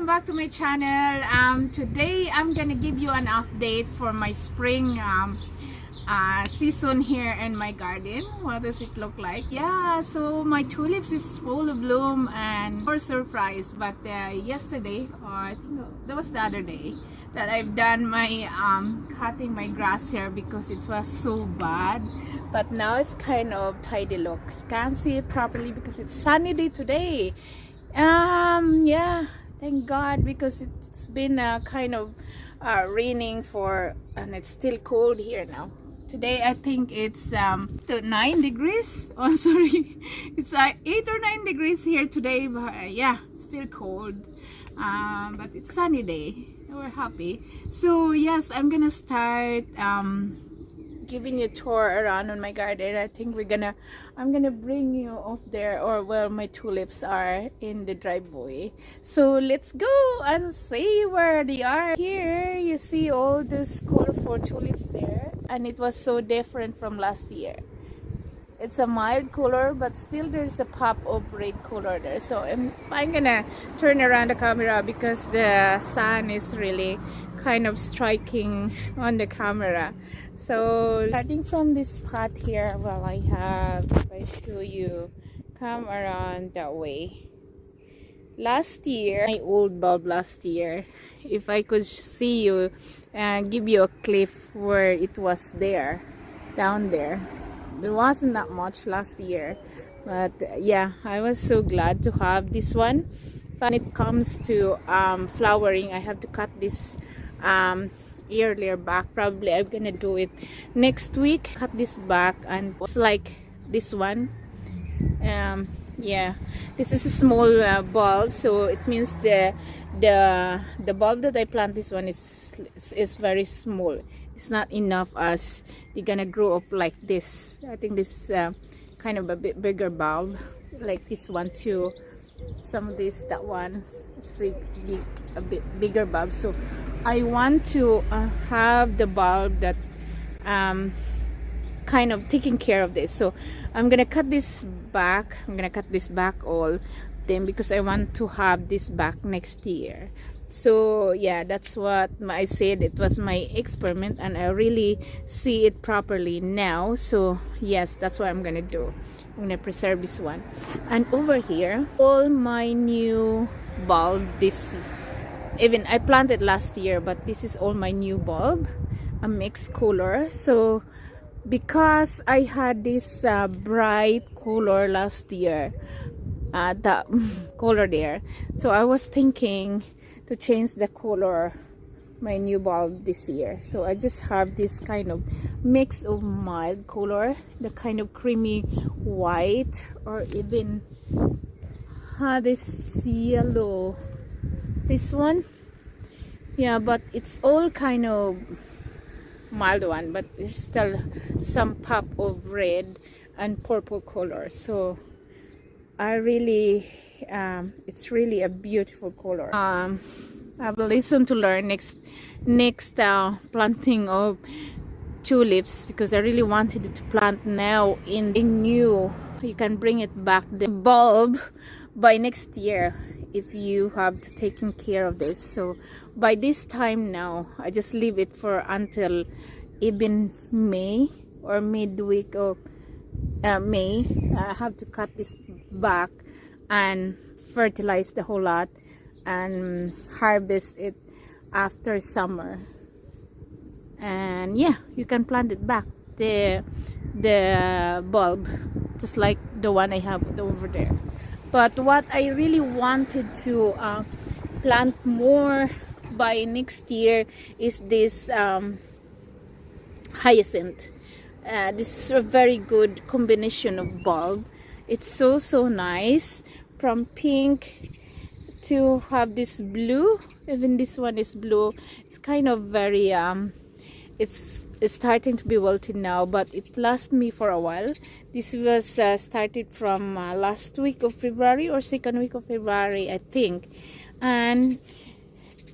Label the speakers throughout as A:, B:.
A: welcome back to my channel. Today I'm gonna give you an update for my spring season here in my garden. What does it look like? Yeah, so my tulips is full of bloom, and more surprise, but yesterday, or I think that was the other day, that I've done my cutting my grass here because it was so bad. But now it's kind of tidy look. You can't see it properly because it's sunny day today. Yeah, thank God, because it's been kind of raining and it's still cold here now. Today I think it's 9 degrees. Oh, sorry, it's 8 or 9 degrees here today, but yeah, still cold. But it's sunny day. We're happy. So yes, I'm gonna start giving you a tour around on my garden. I think I'm gonna bring you up there, or where my tulips are in the driveway. So let's go and see where they are. Here you see all this colorful tulips there, and it was so different from last year. It's a mild color, but still there's a pop of red color there. So I'm gonna turn around the camera because the sun is really kind of striking on the camera. So starting from this spot here, well, if I show you, come around that way. Last year, my old bulb last year, if I could see you and give you a clip where it was there, down there. There wasn't that much last year, but yeah, I was so glad to have this one. When it comes to flowering, I have to cut this earlier back. Probably I'm gonna do it next week. Cut this back, and it's like this one. Yeah, this is a small bulb, so it means the bulb that I plant, this one is very small. It's not enough as they're gonna grow up like this. I think this is kind of a bit bigger bulb, like this one too. Some of this, that one, it's a bit bigger bulb. So I want to have the bulb that kind of taking care of this. So I'm gonna cut this back. I'm gonna cut this back all then, because I want to have this back next year. So yeah, that's what I said. It was my experiment, and I really see it properly now. So yes, that's what I'm gonna do. I'm gonna preserve this one. And over here, all my new bulb, even I planted last year, but this is all my new bulb, a mixed color. So because I had this bright color last year, that color there, so I was thinking to change the color my new bulb this year. So I just have this kind of mix of mild color, the kind of creamy white, or even this yellow, this one. Yeah, but it's all kind of mild one, but there's still some pop of red and purple color. So I really it's really a beautiful color. I have a lesson to learn next planting of tulips, because I really wanted to plant now in new. You can bring it back, the bulb, by next year if you have to taking care of this. So by this time now, I just leave it for until even May or midweek of May. I have to cut this back and fertilize the whole lot and harvest it after summer. And yeah, you can plant it back, the bulb, just like the one I have over there. But what I really wanted to plant more by next year is this hyacinth. This is a very good combination of bulb. It's so nice, from pink to have this blue. Even this one is blue. It's kind of very it's starting to be wilted now, but it lasts me for a while. This was started from last week of February or second week of February, I think. And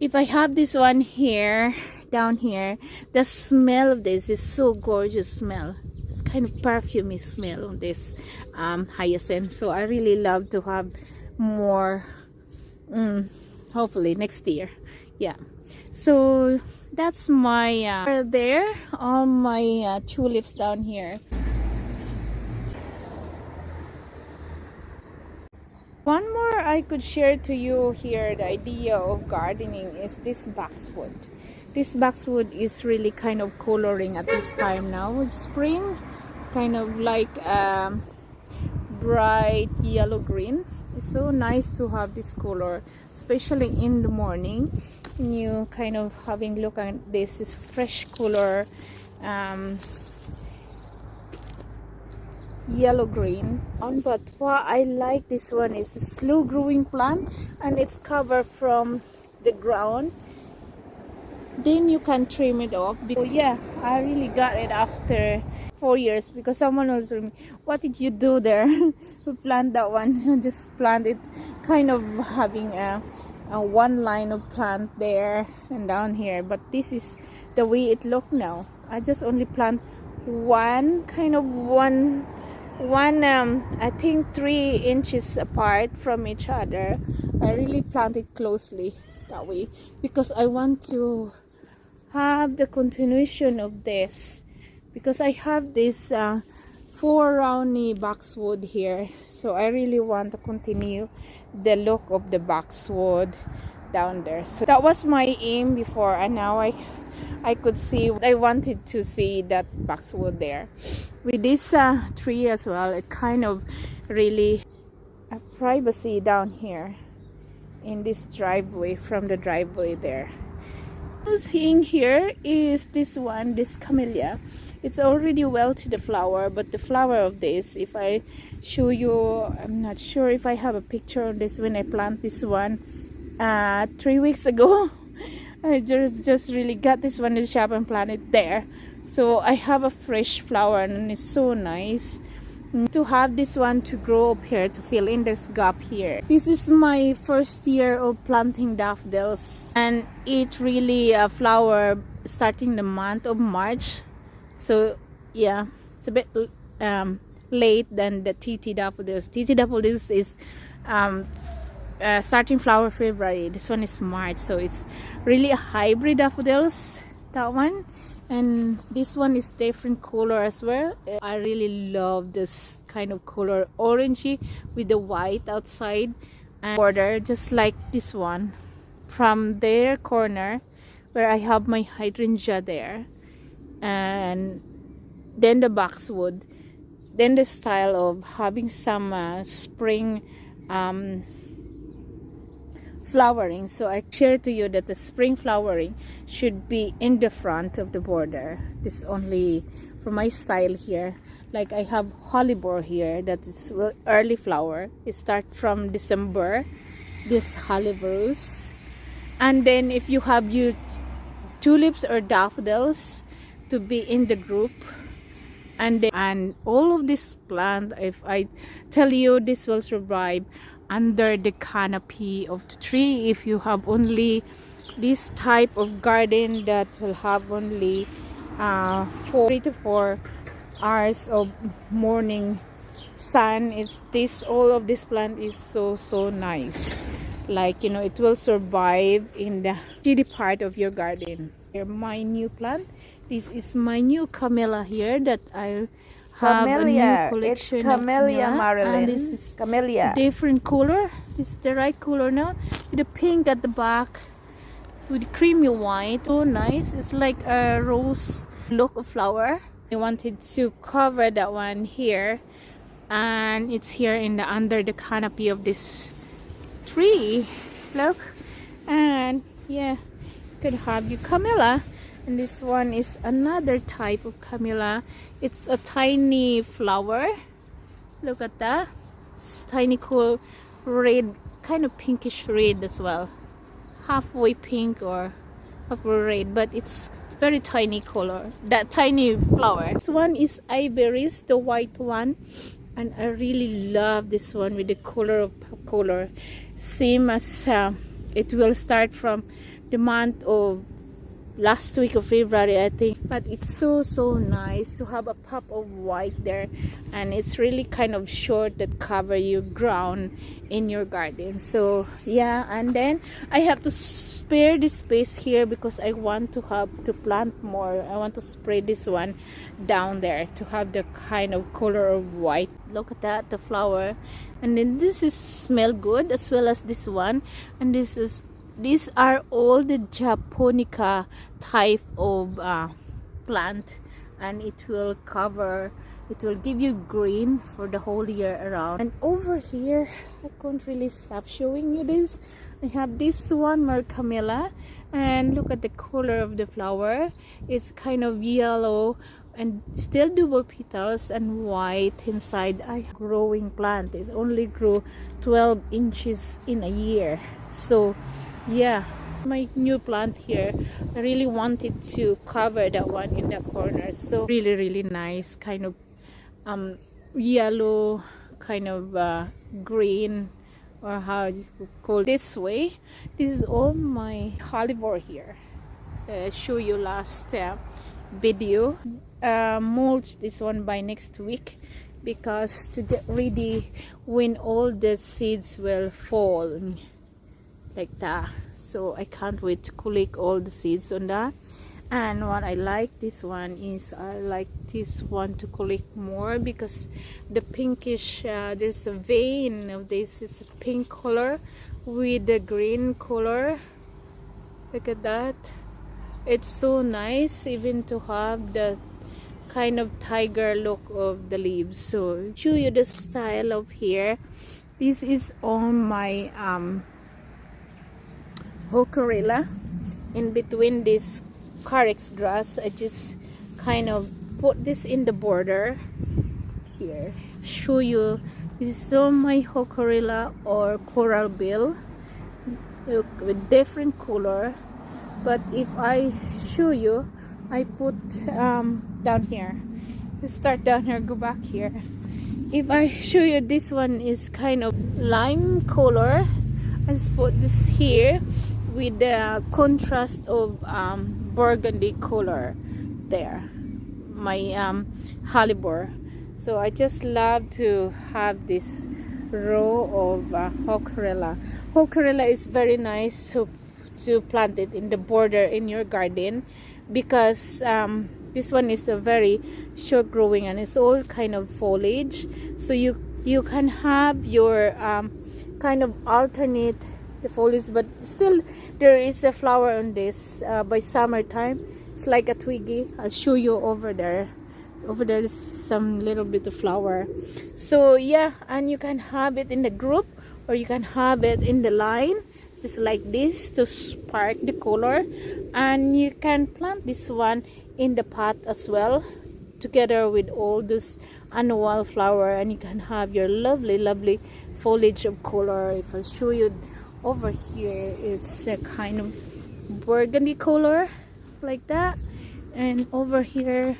A: if I have this one here, down here, the smell of this is so gorgeous smell. It's kind of perfumey smell of this hyacinth. So I really love to have more hopefully next year. Yeah, so that's my there all my tulips down here. One more I could share to you here, the idea of gardening, is this boxwood. This boxwood is really kind of coloring at this time now with spring, kind of like bright yellow green. It's so nice to have this color, especially in the morning. And you kind of having look at this is fresh color, yellow green. But what I like this one is a slow growing plant, and it's covered from the ground. Then you can trim it off. Because, yeah, I really got it after 4 years, because someone was telling me, what did you do there to plant that one? Just plant it, kind of having a one line of plant there and down here. But this is the way it look now. I just only plant one I think 3 inches apart from each other. I really plant it closely that way because I want to have the continuation of this, because I have this 4 roundy boxwood here, so I really want to continue the look of the boxwood down there. So that was my aim before, and now I could see, I wanted to see that boxwood there. With this tree as well, it kind of really a privacy down here in this driveway, from the driveway there. What's seeing here is this one, this camellia. It's already wilted the flower, but the flower of this, if I show you, I'm not sure if I have a picture of this when I plant this one 3 weeks ago. I just really got this one in the shop and planted there. So I have a fresh flower, and it's so nice to have this one to grow up here, to fill in this gap here. This is my first year of planting daffodils, and it really flower starting the month of March. So yeah, it's a bit late than the TT daffodils. TT daffodils is starting flower February. This one is March, so it's really a hybrid daffodils, that one. And this one is different color as well. I really love this kind of color, orangey with the white outside and border, just like this one. From their corner where I have my hydrangea there, and then the boxwood, then the style of having some spring flowering. So I share to you that the spring flowering should be in the front of the border. This only for my style here. Like I have hellebore here, that is early flower. It starts from December, this hellebores. And then if you have your tulips or daffodils to be in the group, and all of this plant, if I tell you, this will survive under the canopy of the tree. If you have only this type of garden that will have only 3 to 4 hours of morning sun, all of this plant is so nice. Like, you know, it will survive in the shady part of your garden. Here, my new plant. This is my new camellia here that I have
B: Camellia.
A: a new collection.
B: It's Camellia,
A: of
B: Marilyn.
A: and this is
B: Camellia.
A: different color. This is the right color now, with the pink at the back, with creamy white. So nice. It's like a rose look of flower. I wanted to cover that one here, and it's here in the under the canopy of this tree. Look, and yeah, you can have your camellia. And this one is another type of camellia. It's a tiny flower. Look at that. It's tiny, cool red, kind of pinkish red as well. Halfway pink or halfway red, but it's very tiny color. That tiny flower. This one is iberis, the white one. And I really love this one with the color. Same as it will start from the month of last week of February, I think. But it's so nice to have a pop of white there, and it's really kind of short that cover your ground in your garden. So yeah, and then I have to spare the space here because I want to have to plant more. I want to spray this one down there to have the kind of color of white. Look at that, the flower. And then this is smell good, as well as this one. And these are all the japonica type of plant, and it will give you green for the whole year around. And over here, I can't really stop showing you this. I have this one, more Camellia, and look at the color of the flower. It's kind of yellow and still double petals and white inside. A growing plant. It only grew 12 inches in a year. So yeah, my new plant here, I really wanted to cover that one in the corner. So really nice, kind of yellow, kind of green, or how you could call it this way. This is all my hellebore here. Show you last video. Mulch this one by next week, because to get ready when all the seeds will fall like that. So I can't wait to collect all the seeds on that. And what I like this one is, I like this one to collect more because the pinkish, there's a vein of this. It's a pink color with the green color. Look at that. It's so nice even to have the kind of tiger look of the leaves. So show you the style of here. This is on my Heuchera. In between this carex grass, I just kind of put this in the border here. Show you, this is all my Heuchera or coral bill. Look, with different color. But if I show you, I put down here. Let's start down here, go back here. If I show you, this one is kind of lime color. I just put this here with the contrast of burgundy color there, my hellebore. So I just love to have this row of Heuchera. Heuchera is very nice to plant it in the border in your garden, because this one is a very short growing and it's all kind of foliage. So you can have your kind of alternate the foliage, but still there is a flower on this by summertime. It's like a twiggy. I'll show you over there. Over there is some little bit of flower. So yeah, and you can have it in the group, or you can have it in the line, just like this, to spark the color. And you can plant this one in the pot as well, together with all this annual flower, and you can have your lovely foliage of color. If I show you over here, it's a kind of burgundy color like that, and over here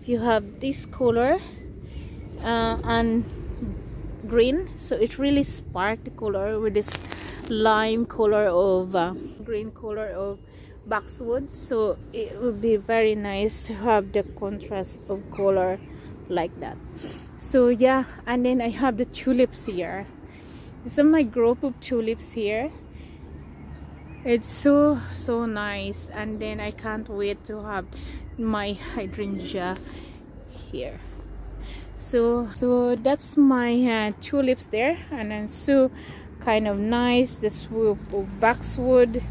A: you have this color and green. So it really sparked the color with this lime color of green color of Boxwood. So it would be very nice to have the contrast of color like that. So yeah, and then I have the tulips here. This is my group of tulips here. It's so nice. And then I can't wait to have my hydrangea here. So that's my tulips there, and then so kind of nice, the swoop of Boxwood.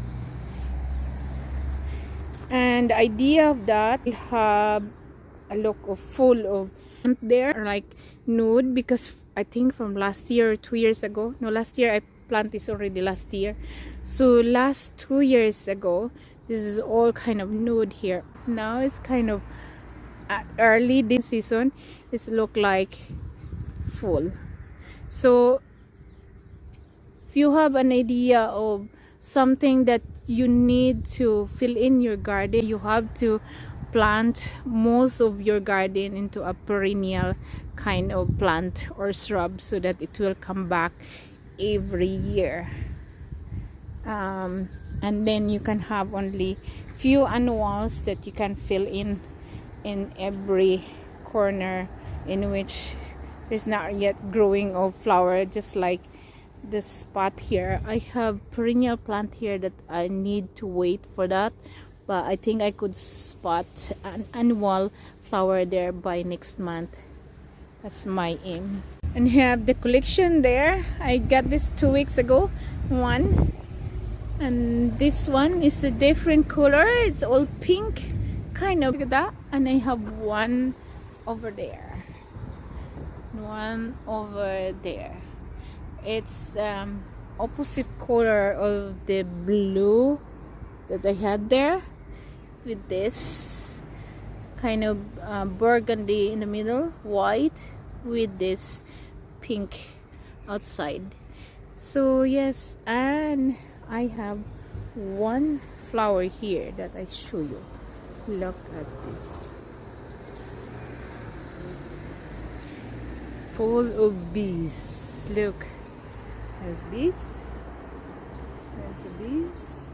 A: And the idea of that, we have a look of full of there, like nude, because I think from last year or 2 years ago, no, last year I planted this already last year. So last 2 years ago, this is all kind of nude here. Now it's kind of early this season, it's look like full. So if you have an idea of something that you need to fill in your garden, you have to plant most of your garden into a perennial kind of plant or shrub, so that it will come back every year. And then you can have only few annuals that you can fill in every corner in which there's not yet growing of flower, just like this spot here. I have perennial plant here that I need to wait for that, but I think I could spot an annual flower there by next month. That's my aim. And have the collection there. I got this 2 weeks ago, one, and this one is a different color. It's all pink, kind of like that. And I have one over there, one over there. It's opposite color of the blue that I had there, with this kind of burgundy in the middle, white with this pink outside. So yes, and I have one flower here that I show you. Look at this, full of bees. Look, there's bees, there's the bees.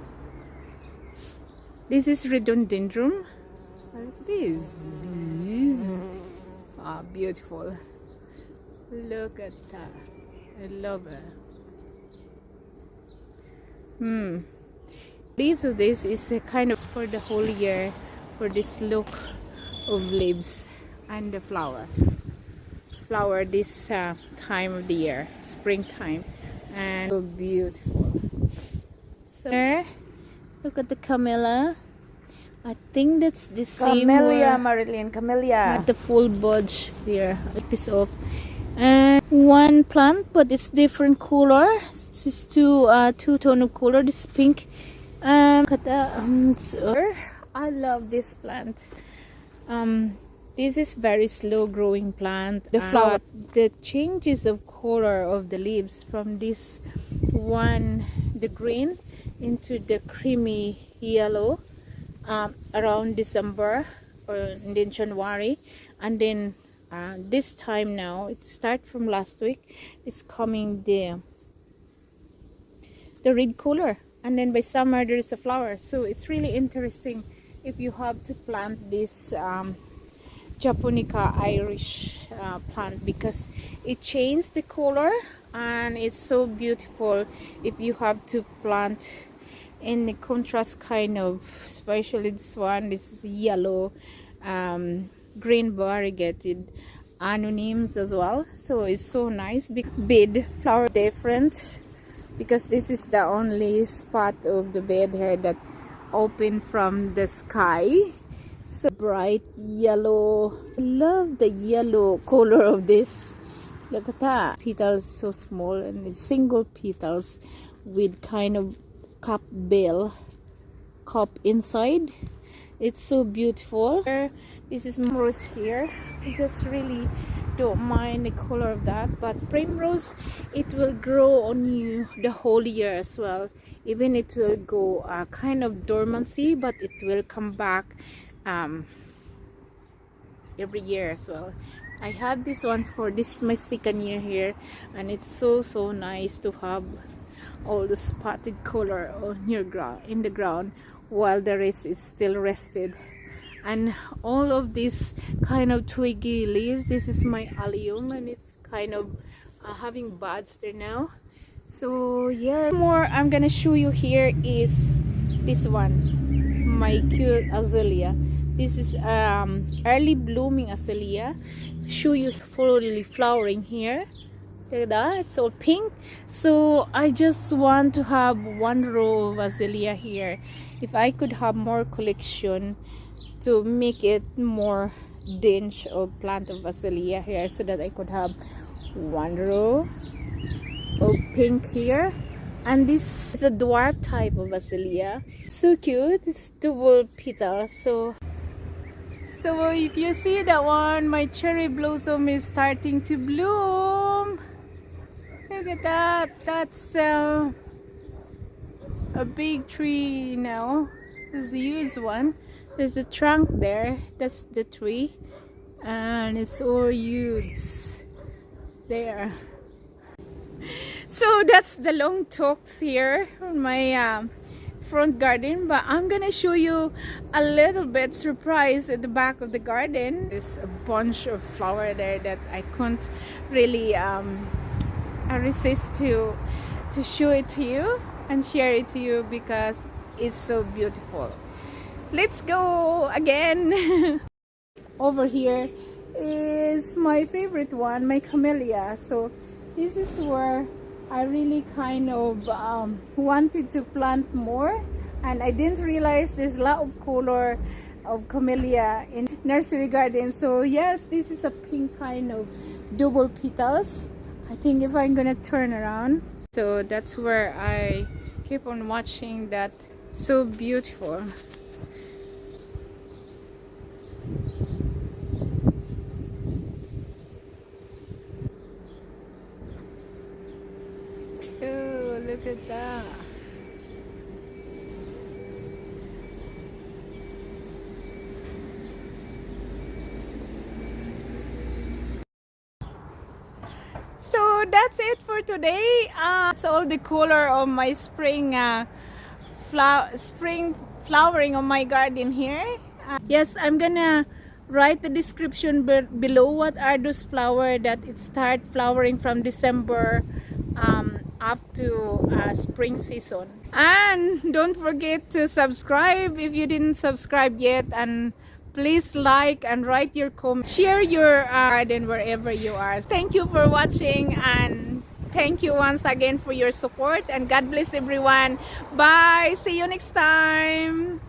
A: This is rhododendron. Bees. Ah, beautiful. Look at that. I love it. Leaves of this is a kind of for the whole year, for this look of leaves and the flower this time of the year, springtime, and so beautiful. So there, look at the Camellia. I think that's the same
B: Camellia, Marilyn, Camellia.
A: At the full budge here, like this off. And one plant, but it's different color. It's just two tone of color. This is pink. I love this plant. This is very slow growing plant. The flower, the changes of color of the leaves from this one, the green, into the creamy yellow. Around December or then January, and then this time now, it starts from last week, it's coming the red color, and then by summer there is a flower. So it's really interesting if you have to plant this Japonica Irish plant, because it changes the color and it's so beautiful if you have to plant in the contrast kind of, especially this one. This is yellow, green variegated anonyms as well. So it's so nice. Big bed flower different, because this is the only spot of the bed here that open from the sky. So bright yellow. I love the yellow color of this. Look at that. Petals so small, and it's single petals with kind of cup inside. It's so beautiful. This is rose here. I just really don't mind the color of that, but primrose, it will grow on you the whole year as well. Even it will go kind of dormancy, but it will come back every year as well. I had this one for this is my second year here, and it's so nice to have all the spotted color on your ground, in the ground, while the rest is still rested. And all of these kind of twiggy leaves, this is my allium, and it's kind of having buds there now. So yeah, more I'm gonna show you here is this one, my cute azalea. This is early blooming azalea. Show you fully flowering here. Look at that, it's all pink. So I just want to have one row of azalea here. If I could have more collection to make it more dense of plant of azalea here, so that I could have one row of pink here. And this is a dwarf type of azalea. So cute, it's double petals. So if you see that one, my cherry blossom is starting to bloom. Look at that. That's a big tree now. There's a huge one. There's a trunk there. That's the tree, and it's all huge there. So that's the long talks here on my front garden, but I'm gonna show you a little bit surprise at the back of the garden. There's a bunch of flower there that I couldn't really resist to show it to you and share it to you because it's so beautiful. Let's go again. Over here is my favorite one, my camellia. So this is where I really kind of wanted to plant more, and I didn't realize there's a lot of color of camellia in nursery garden. So yes, this is a pink kind of double petals. I think if I'm gonna turn around, so that's where I keep on watching that. So beautiful. Oh, look at that. So that's it for today. That's all the color of my spring flowering on my garden here. Yes, I'm gonna write the description below what are those flowers that it start flowering from December up to spring season. And don't forget to subscribe if you didn't subscribe yet, and please like and write your comments. Share your garden wherever you are. Thank you for watching, and thank you once again for your support, and God bless everyone. Bye. See you next time.